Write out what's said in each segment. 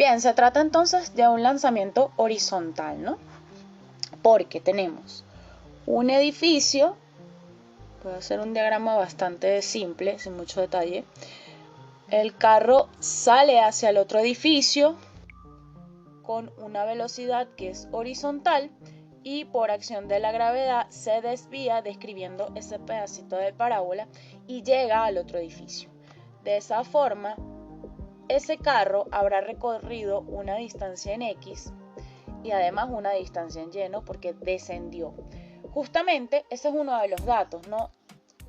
Bien, se trata entonces de un lanzamiento horizontal, ¿no? Porque tenemos un edificio, voy a hacer un diagrama bastante simple, sin mucho detalle. El carro sale hacia el otro edificio con una velocidad que es horizontal y por acción de la gravedad se desvía describiendo ese pedacito de parábola y llega al otro edificio. De esa forma, ese carro habrá recorrido una distancia en X y además una distancia en Y, ¿no? Porque descendió. Justamente ese es uno de los datos, ¿no?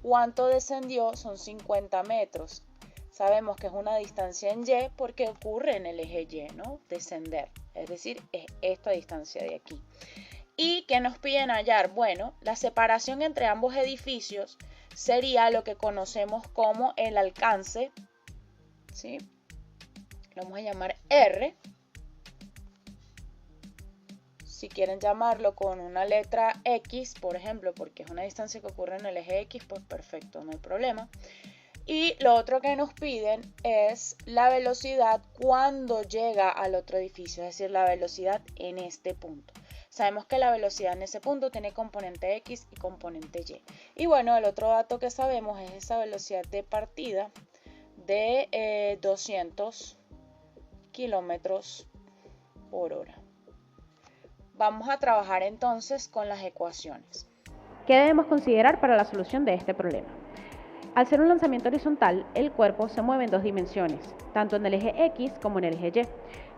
¿Cuánto descendió? Son 50 metros. Sabemos que es una distancia en Y porque ocurre en el eje Y, ¿no? Descender, es decir, es esta distancia de aquí. ¿Y qué nos piden hallar? Bueno, la separación entre ambos edificios sería lo que conocemos como el alcance, ¿sí? Lo vamos a llamar R. Si quieren llamarlo con una letra X, por ejemplo, porque es una distancia que ocurre en el eje X, pues perfecto, no hay problema. Y lo otro que nos piden es la velocidad cuando llega al otro edificio, es decir, la velocidad en este punto. Sabemos que la velocidad en ese punto tiene componente X y componente Y. Y bueno, el otro dato que sabemos es esa velocidad de partida de 200 kilómetros por hora. Vamos a trabajar entonces con las ecuaciones. ¿Qué debemos considerar para la solución de este problema? Al ser un lanzamiento horizontal, el cuerpo se mueve en dos dimensiones, tanto en el eje X como en el eje Y.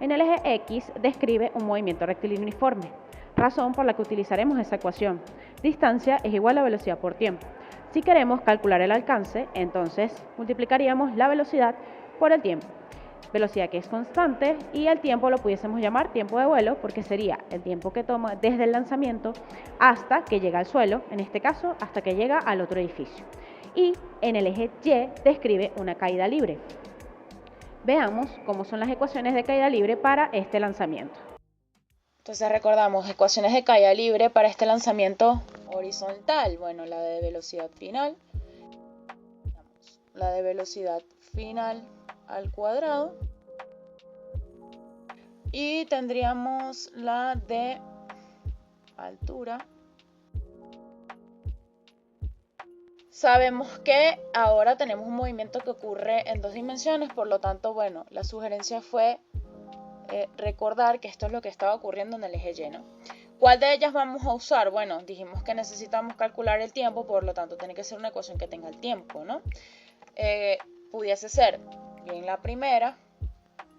En el eje X describe un movimiento rectilíneo uniforme, razón por la que utilizaremos esa ecuación. Distancia es igual a velocidad por tiempo. Si queremos calcular el alcance, entonces multiplicaríamos la velocidad por el tiempo. Velocidad que es constante y el tiempo lo pudiésemos llamar tiempo de vuelo porque sería el tiempo que toma desde el lanzamiento hasta que llega al suelo, en este caso hasta que llega al otro edificio. Y en el eje Y describe una caída libre. Veamos cómo son las ecuaciones de caída libre para este lanzamiento. Entonces recordamos ecuaciones de caída libre para este lanzamiento horizontal. Bueno, la de velocidad final al cuadrado. Y tendríamos la de altura. Sabemos que ahora tenemos un movimiento que ocurre en dos dimensiones, por lo tanto, bueno, la sugerencia fue recordar que esto es lo que estaba ocurriendo en el eje Y, ¿no? ¿Cuál de ellas vamos a usar? Bueno, dijimos que necesitamos calcular el tiempo, por lo tanto tiene que ser una ecuación que tenga el tiempo, ¿no? Pudiese ser bien la primera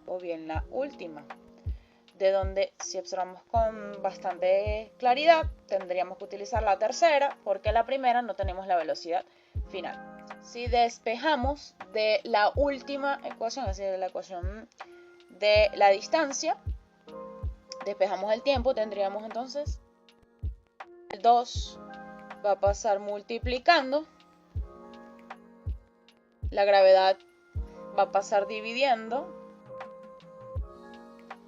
o bien la última, de donde si observamos con bastante claridad tendríamos que utilizar la tercera porque la primera no tenemos la velocidad final. Si despejamos de la última ecuación, es decir, de la ecuación de la distancia, despejamos el tiempo, tendríamos entonces el 2 va a pasar multiplicando, la gravedad va a pasar dividiendo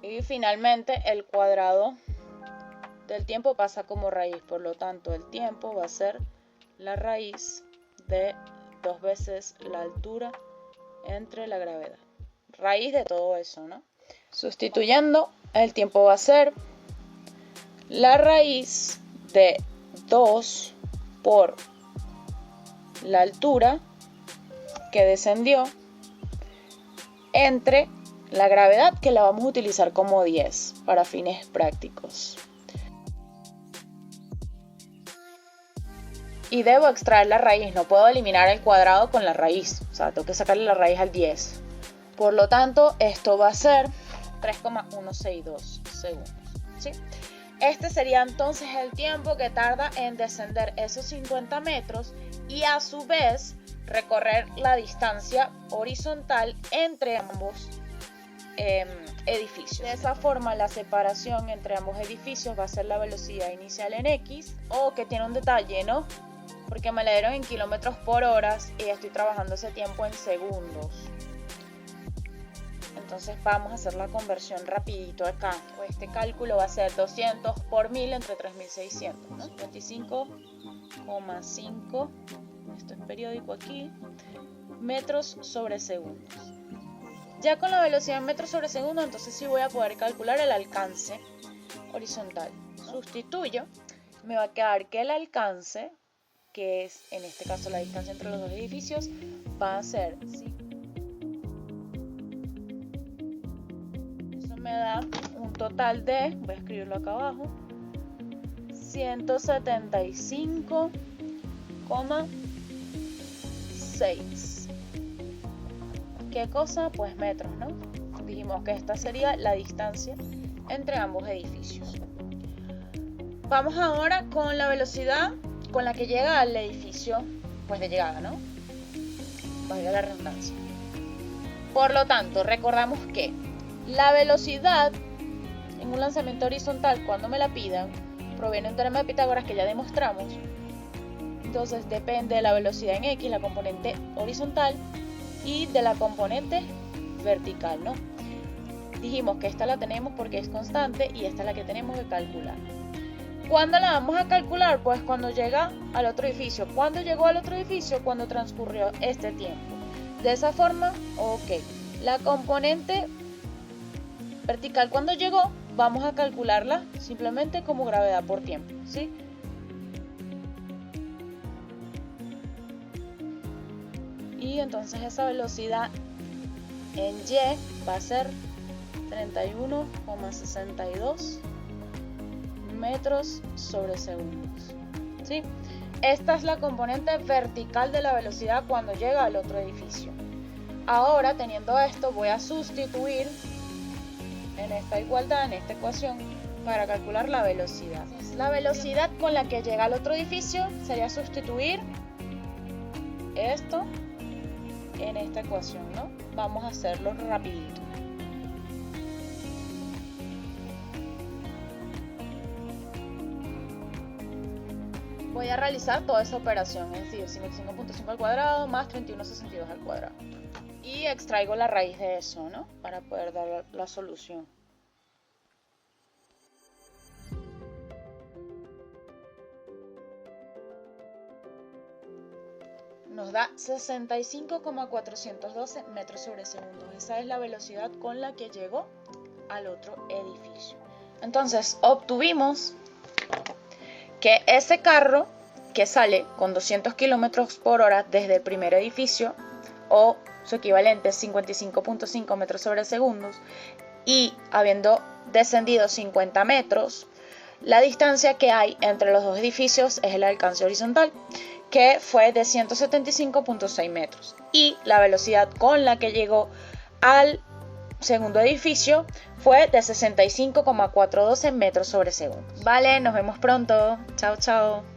y finalmente el cuadrado del tiempo pasa como raíz, por lo tanto el tiempo va a ser la raíz de 2 veces la altura entre la gravedad. Raíz de todo eso, ¿no? Sustituyendo, el tiempo va a ser la raíz de 2 por la altura que descendió entre la gravedad, que la vamos a utilizar como 10 para fines prácticos. Y debo extraer la raíz, no puedo eliminar el cuadrado con la raíz, o sea, tengo que sacarle la raíz al 10. Por lo tanto, esto va a ser 3,162 segundos, ¿sí? Este sería entonces el tiempo que tarda en descender esos 50 metros y a su vez recorrer la distancia horizontal entre ambos edificios. De esa forma, la separación entre ambos edificios va a ser la velocidad inicial en X, o que tiene un detalle, ¿no? Porque me la dieron en kilómetros por hora y estoy trabajando ese tiempo en segundos. Entonces vamos a hacer la conversión rapidito acá. Este cálculo va a ser 200 por 1000 entre 3600, ¿no? 25,5, esto es periódico aquí, metros sobre segundos. Ya con la velocidad en metros sobre segundo, entonces sí voy a poder calcular el alcance horizontal. Sustituyo, me va a quedar que el alcance, que es en este caso la distancia entre los dos edificios, va a ser, ¿sí? Eso me da un total de, voy a escribirlo acá abajo, 175,6. ¿Qué cosa? Pues metros, ¿no? Dijimos que esta sería la distancia entre ambos edificios. Vamos ahora con la velocidad con la que llega al edificio, pues de llegada, ¿no? Valga la redundancia. Por lo tanto, recordamos que la velocidad en un lanzamiento horizontal, cuando me la pidan, proviene de un teorema de Pitágoras que ya demostramos. Entonces depende de la velocidad en X, la componente horizontal, y de la componente vertical, ¿no? Dijimos que esta la tenemos porque es constante y esta es la que tenemos que calcular. ¿Cuándo la vamos a calcular? Pues cuando llega al otro edificio. ¿Cuándo llegó al otro edificio? Cuando transcurrió este tiempo. De esa forma, ok. La componente vertical, cuando llegó, vamos a calcularla simplemente como gravedad por tiempo, ¿sí? Y entonces esa velocidad en Y va a ser 31,62 metros sobre segundos, ¿sí? Esta es la componente vertical de la velocidad cuando llega al otro edificio. Ahora, teniendo esto, voy a sustituir en esta igualdad, en esta ecuación, para calcular la velocidad. La velocidad con la que llega al otro edificio sería sustituir esto en esta ecuación, ¿no? Vamos a hacerlo rapidito. Voy a realizar toda esa operación, es decir, 55.5 al cuadrado más 31,62 al cuadrado. Y extraigo la raíz de eso, ¿no? Para poder dar la solución. Nos da 65,412 metros sobre segundo. Esa es la velocidad con la que llegó al otro edificio. Entonces, obtuvimos que ese carro que sale con 200 km por hora desde el primer edificio, o su equivalente es 55.5 metros sobre segundos, y habiendo descendido 50 metros, la distancia que hay entre los dos edificios es el alcance horizontal, que fue de 175.6 metros. Y la velocidad con la que llegó al segundo edificio fue de 65,412 metros sobre segundo. Vale, nos vemos pronto. Chao, chao.